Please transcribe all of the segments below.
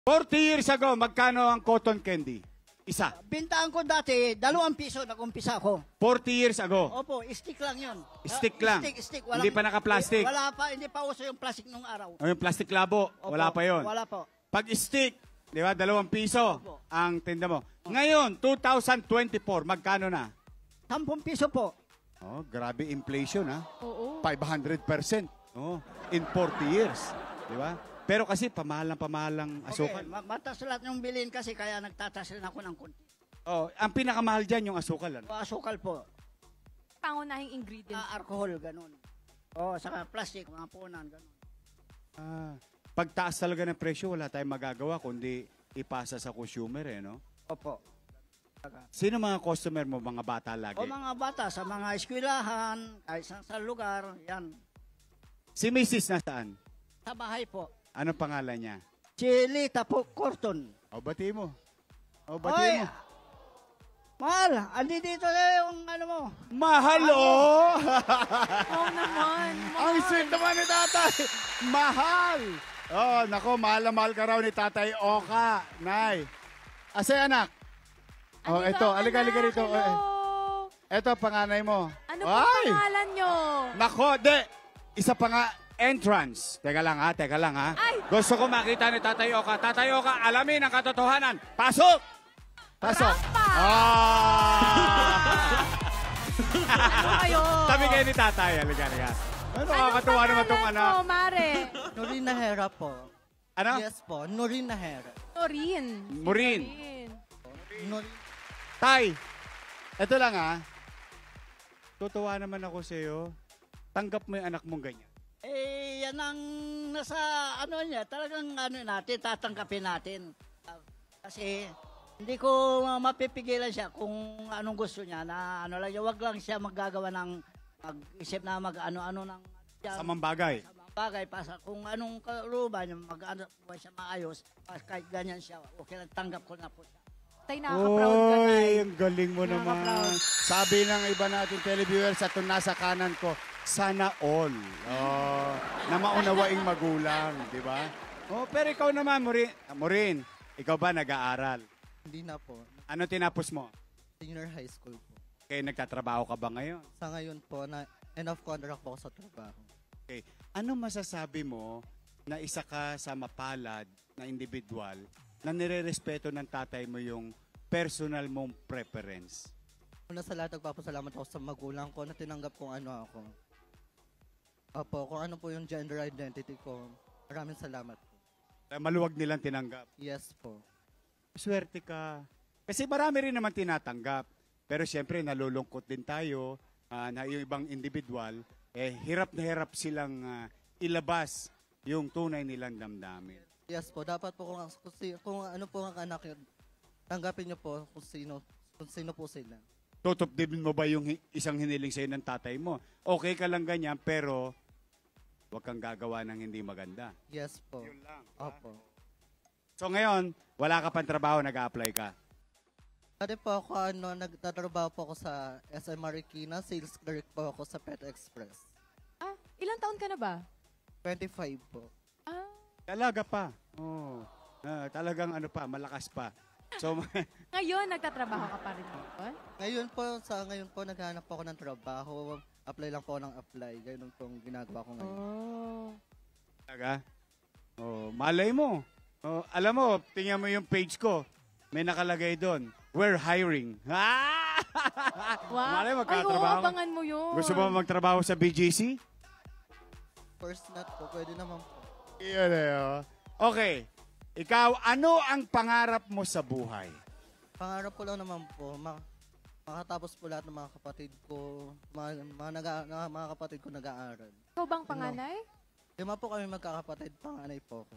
40 years ago, magkano ang cotton candy? Isa. Bintaan ko dati, 2 piso nag-umpisa ako. 40 years ago. Opo, stick lang yun. Stick lang. Stick. Hindi pa naka-plastic. Wala pa, hindi pa uso yung plastic nung araw. O yung plastic labo, Opo, wala pa yon. Wala po. Pag stick, di ba, 2 piso Opo. ang tinda mo. Ngayon, 2024, magkano na? 10 piso po. Oh, grabe inflation, ha? Oo. 500%. Oh, in 40 years. Di ba? Pero kasi pamahalang asukal. Okay, matas lahat yung bilhin kasi kaya nagtatas rin ako ng konti. Oh, ang pinakamahal diyan yung asukal, ano? Asukal po. Pangunahing ingredient. Alcohol, ganun. Saka plastic, mga punan, ganun. Pagtaas talaga ng presyo, wala tayong magagawa kundi ipasa sa consumer, no? Opo. Sino mga customer mo, mga bata lagi? O mga bata, sa mga eskwelahan, kahit sa lugar, yan. Si Mrs. nasaan? Sa bahay po. Anong pangalan niya? Chilita po, Corton. O, bati mo. O, Oy, bati mo. mahal, andi dito na yung ano mo. Mahal, oh! Oo naman. Ang sweet naman ni tatay. Mahal! Oh, nako, mahal na mahal ka raw ni tatay Oka. Nay. Ase, anak? Oh, Andito eto, ang alika anak. rito. Hello. Eto, panganay mo. Ano po pangalan nyo? Nako, isa pa nga, entrance. Teka lang ha. Ay! Gusto ko makita ni Tatay Oka. Tatay Oka, alamin ang katotohanan. Pasok! Pasok! Rampa! Ano kayo? Tabi kayo ni Tatay. Halika. Ano, kakatuwa naman itong anak. Ano Mare? Norin Nahera po. Ano? Yes po, Norin Nahera. Norin. Murin. Norin. Tay, eto lang ha. Tutuwa naman ako sa iyo. Tanggap mo yung anak mong ganyan. Yan ang nasa ano niya, talagang ano natin, tatanggapin natin. Kasi hindi ko mapipigilan siya kung anong gusto niya na ano lang, wag lang siya maggagawa ng mag-isip na mag-ano-ano ng Sa bagay. sa mga bagay para kung anong karuban niya mag-ano siya maayos, kahit ganyan siya, okay lang, tanggap ko na po siya. Tay, nakaka-proud ka na. Oy, ang galing mo naman. Nakaka-proud. Sabi ng iba nating televiewers at nasa kanan ko, sana all. Oh, na maunawaing magulang, di ba? Oh, pero ikaw naman, Morin, ikaw ba nag-aaral? Hindi na po. Ano tinapos mo? Senior high school po. Okay, nagtatrabaho ka ba ngayon? Sa ngayon po, na end of contract po ako sa trabaho. Okay. Ano masasabi mo na isa ka sa mapalad na individual na nire-respeto ng tatay mo yung personal mong preference? Una sa lahat, nagpapasalamat ako sa magulang ko na tinanggap kung ano ako. Opo, kung ano po yung gender identity ko. Maraming salamat po. Maluwag nilang tinanggap. Yes po. Swerte ka. Kasi marami rin naman tinatanggap. Pero siyempre, nalulungkot din tayo na yung ibang individual, hirap na hirap silang ilabas yung tunay nilang damdamin. Yes po, dapat po kung ano po ang anak yun, tanggapin niyo po kung sino po sila. Tutupdibin mo ba yung isang hiniling sa'yo ng tatay mo? Okay ka lang ganyan, pero huwag kang gagawa ng hindi maganda. Yes po. Yun lang. Opo. So ngayon, wala ka pang trabaho, nag-a-apply ka. Dati po ako, nagtatrabaho po ako sa SM Marikina, sales clerk po ako sa Pet Express. Ilang taon ka na ba? 25 po. Talaga pa. Oh. Talagang ano pa, malakas pa. So, Ngayon, nagtatrabaho ka pa rin doon? Ngayon po, naghahanap po ako ng trabaho. Apply lang po ng apply. Ganun pong ginagawa ko ngayon. Oh. talaga? Oh, malay mo. Oh, alam mo, tingnan mo yung page ko. May nakalagay doon. We're hiring. Wow. Malay, Ay, oo, magkatrabaho. abangan mo yun. Gusto mo magtrabaho sa BGC? First not po, pwede naman po. Iyon eh. Okay. Ikaw, ano ang pangarap mo sa buhay? Pangarap ko lang naman po, makatapos po lahat ng mga kapatid ko, mga kapatid ko nag-aaral. Ikaw bang panganay? 5 po kami magkakapatid, panganay po ako.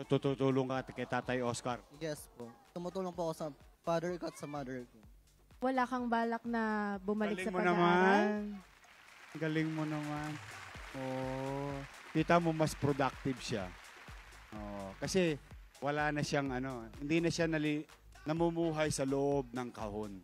Tutulong ka kay Tatay Oscar. Yes po. Tumutulong po ako sa father ko at sa mother ko. Wala kang balak na bumalik Galing sa mo pag-aaral? naman. Galing mo naman. Oh, kita mo mas productive siya. Oh, kasi wala na siyang hindi na siya namumuhay sa loob ng kahon.